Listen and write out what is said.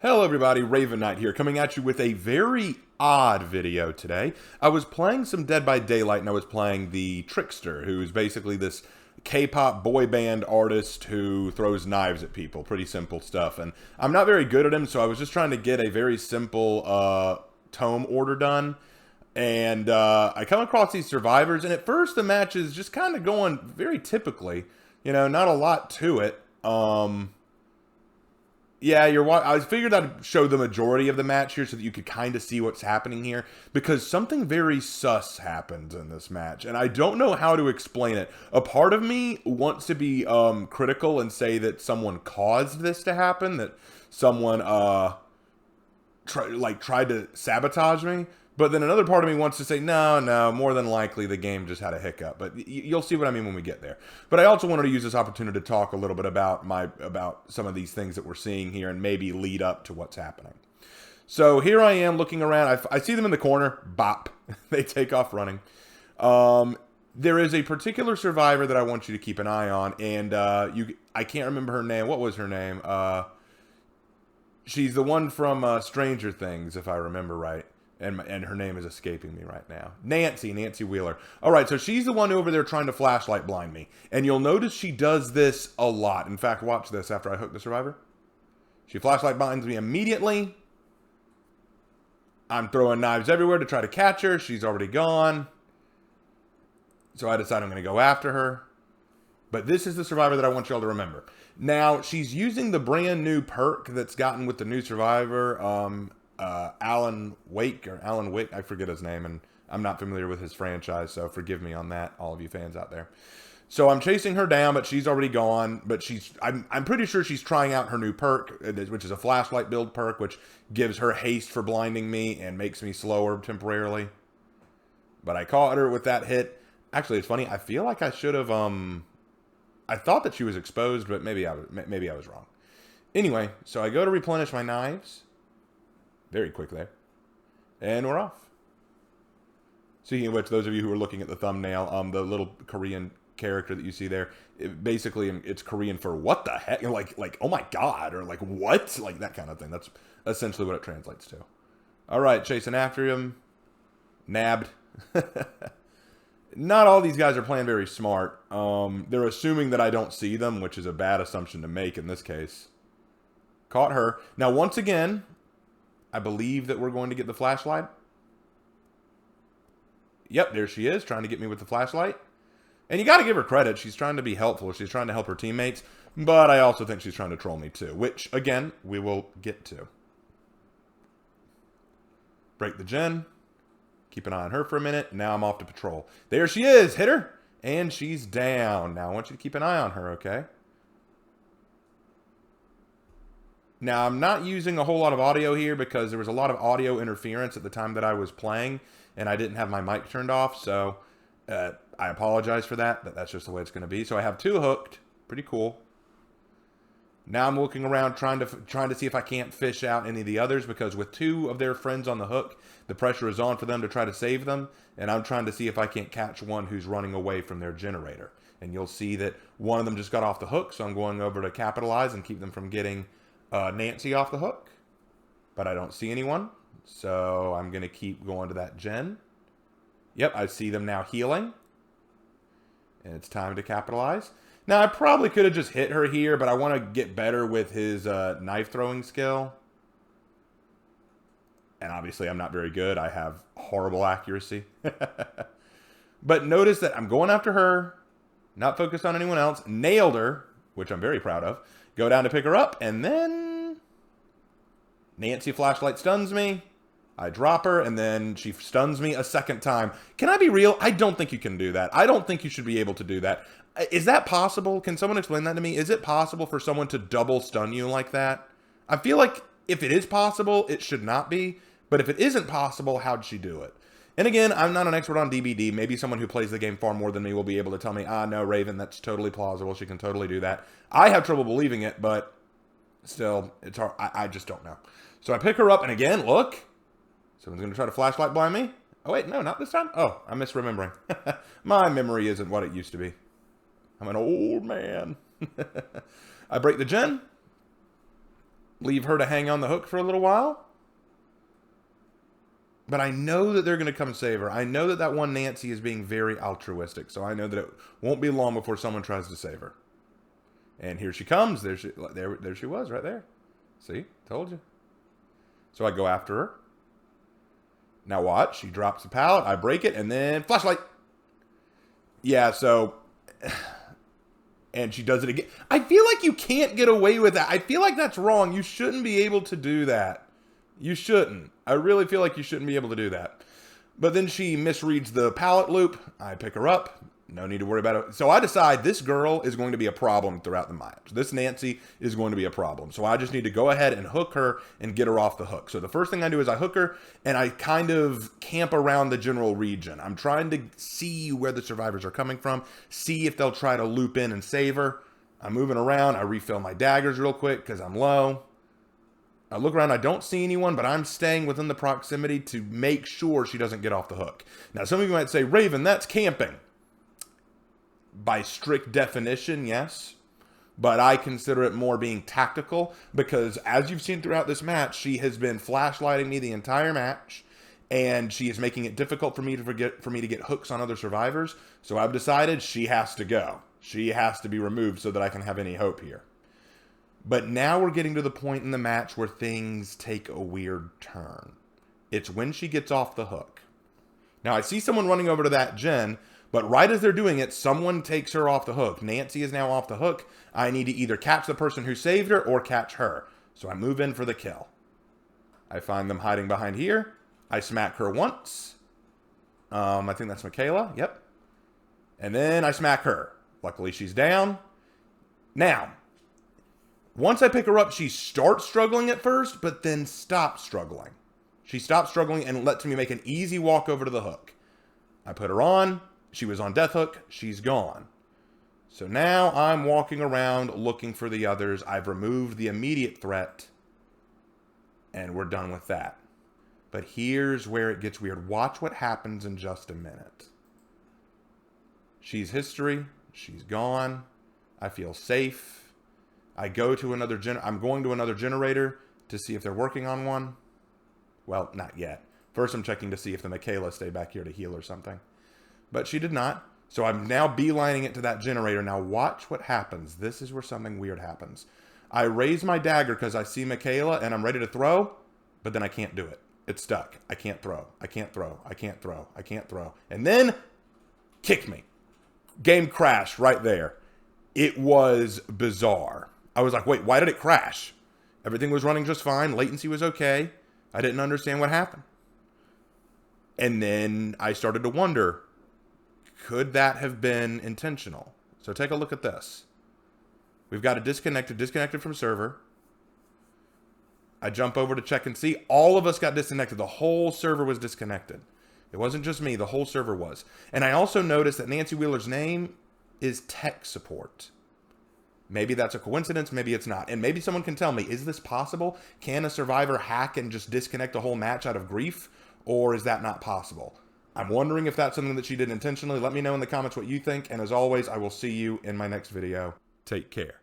Hello everybody, Raven Knight here, coming at you with a very odd video today. I was playing some Dead by Daylight and I was playing the Trickster, who is basically this K-pop boy band artist who throws knives at people. Pretty simple stuff. And I'm not very good at him, so I was just trying to get a very simple tome order done. And I come across these survivors, and at first the match is just kind of going very typically. You know, not a lot to it. Yeah, I figured I'd show the majority of the match here so that you could kind of see what's happening here, because something very sus happens in this match, and I don't know how to explain it. A part of me wants to be critical and say that someone caused this to happen, that someone tried to sabotage me. But then another part of me wants to say, no, more than likely the game just had a hiccup. But you'll see what I mean when we get there. But I also wanted to use this opportunity to talk a little bit about some of these things that we're seeing here and maybe lead up to what's happening. So here I am looking around. I see them in the corner. Bop. They take off running. There is a particular survivor that I want you to keep an eye on. And I can't remember her name. What was her name? She's the one from Stranger Things, if I remember right. And her name is escaping me right now. Nancy Wheeler. All right, so she's the one over there trying to flashlight blind me. And you'll notice she does this a lot. In fact, watch this after I hook the survivor. She flashlight blinds me immediately. I'm throwing knives everywhere to try to catch her. She's already gone. So I decide I'm going to go after her. But this is the survivor that I want y'all to remember. Now, she's using the brand new perk that's gotten with the new survivor. Alan Wake, I forget his name, and I'm not familiar with his franchise, so forgive me on that, all of you fans out there. So I'm chasing her down, but she's already gone. But I'm pretty sure she's trying out her new perk, which is a flashlight build perk, which gives her haste for blinding me and makes me slower temporarily. But I caught her with that hit. Actually, it's funny. I feel like I should have. I thought that she was exposed, but maybe I was wrong. Anyway, so I go to replenish my knives. Very quick there. And we're off. Speaking of which, those of you who are looking at the thumbnail, the little Korean character that you see there, it's Korean for what the heck? Like oh my god, or like what? Like that kind of thing. That's essentially what it translates to. All right, chasing after him. Nabbed. Not all these guys are playing very smart. They're assuming that I don't see them, which is a bad assumption to make in this case. Caught her. Now, once again, I believe that we're going to get the flashlight. Yep, there she is, trying to get me with the flashlight. And you got to give her credit. She's trying to be helpful. She's trying to help her teammates. But I also think she's trying to troll me too, which, again, we will get to. Break the gen. Keep an eye on her for a minute. Now I'm off to patrol. There she is. Hit her. And she's down. Now I want you to keep an eye on her, okay? Now, I'm not using a whole lot of audio here because there was a lot of audio interference at the time that I was playing, and I didn't have my mic turned off, so I apologize for that, but that's just the way it's going to be. So I have two hooked. Pretty cool. Now I'm looking around trying to see if I can't fish out any of the others, because with two of their friends on the hook, the pressure is on for them to try to save them, and I'm trying to see if I can't catch one who's running away from their generator. And you'll see that one of them just got off the hook, so I'm going over to capitalize and keep them from getting Nancy off the hook, but I don't see anyone, so I'm going to keep going to that gen. Yep, I see them now healing, and it's time to capitalize. Now, I probably could have just hit her here, but I want to get better with his knife throwing skill, and obviously I'm not very good. I have horrible accuracy. But notice that I'm going after her, not focused on anyone else, nailed her, which I'm very proud of. Go down to pick her up, and then Nancy flashlight stuns me. I drop her, and then she stuns me a second time. Can I be real? I don't think you can do that. I don't think you should be able to do that. Is that possible? Can someone explain that to me? Is it possible for someone to double stun you like that? I feel like if it is possible, it should not be. But if it isn't possible, how'd she do it? And again, I'm not an expert on DBD. Maybe someone who plays the game far more than me will be able to tell me, no, Raven, that's totally plausible. She can totally do that. I have trouble believing it, but still, it's hard. I just don't know. So I pick her up, and again, look. Someone's going to try to flashlight blind me. Oh, wait, no, not this time. Oh, I'm misremembering. My memory isn't what it used to be. I'm an old man. I break the gen. leave her to hang on the hook for a little while. But I know that they're going to come save her. I know that that one Nancy is being very altruistic. So I know that it won't be long before someone tries to save her. And here she comes. There she was right there. See? Told you. So I go after her. Now watch. She drops the pallet. I break it. And then flashlight. Yeah, so... And she does it again. I feel like you can't get away with that. I feel like that's wrong. You shouldn't be able to do that. You shouldn't. I really feel like you shouldn't be able to do that. But then she misreads the pallet loop. I pick her up. No need to worry about it. So I decide this girl is going to be a problem throughout the match. This Nancy is going to be a problem. So I just need to go ahead and hook her and get her off the hook. So the first thing I do is I hook her and I kind of camp around the general region. I'm trying to see where the survivors are coming from, see if they'll try to loop in and save her. I'm moving around. I refill my daggers real quick because I'm low. I look around, I don't see anyone, but I'm staying within the proximity to make sure she doesn't get off the hook. Now, some of you might say, Raven, that's camping. By strict definition, yes. But I consider it more being tactical because, as you've seen throughout this match, she has been flashlighting me the entire match, and she is making it difficult for me to get hooks on other survivors. So I've decided she has to go. She has to be removed so that I can have any hope here. But now we're getting to the point in the match where things take a weird turn. It's when she gets off the hook. Now, I see someone running over to that gen, but right as they're doing it, someone takes her off the hook. Nancy is now off the hook. I need to either catch the person who saved her or catch her. So I move in for the kill. I find them hiding behind here. I smack her once. I think that's Michaela. Yep. And then I smack her. Luckily, she's down. Now, once I pick her up, she starts struggling at first, but then stops struggling. She stops struggling and lets me make an easy walk over to the hook. I put her on. She was on death hook. She's gone. So now I'm walking around looking for the others. I've removed the immediate threat. And we're done with that. But here's where it gets weird. Watch what happens in just a minute. She's history. She's gone. I feel safe. I go to another I'm going to another generator to see if they're working on one. Well, not yet. First, I'm checking to see if the Michaela stayed back here to heal or something. But she did not. So I'm now beelining it to that generator. Now watch what happens. This is where something weird happens. I raise my dagger because I see Michaela and I'm ready to throw, but then I can't do it. It's stuck. I can't throw. I can't throw. I can't throw. I can't throw. And then, kick me. Game crashed right there. It was bizarre. I was like, wait, why did it crash? Everything was running just fine. Latency was okay. I didn't understand what happened. And then I started to wonder, could that have been intentional? So take a look at this. We've got a disconnected from server. I jump over to check and see. All of us got disconnected. The whole server was disconnected. It wasn't just me. The whole server was. And I also noticed that Nancy Wheeler's name is tech support. Maybe that's a coincidence, maybe it's not. And maybe someone can tell me, is this possible? Can a survivor hack and just disconnect a whole match out of grief? Or is that not possible? I'm wondering if that's something that she did intentionally. Let me know in the comments what you think. And as always, I will see you in my next video. Take care.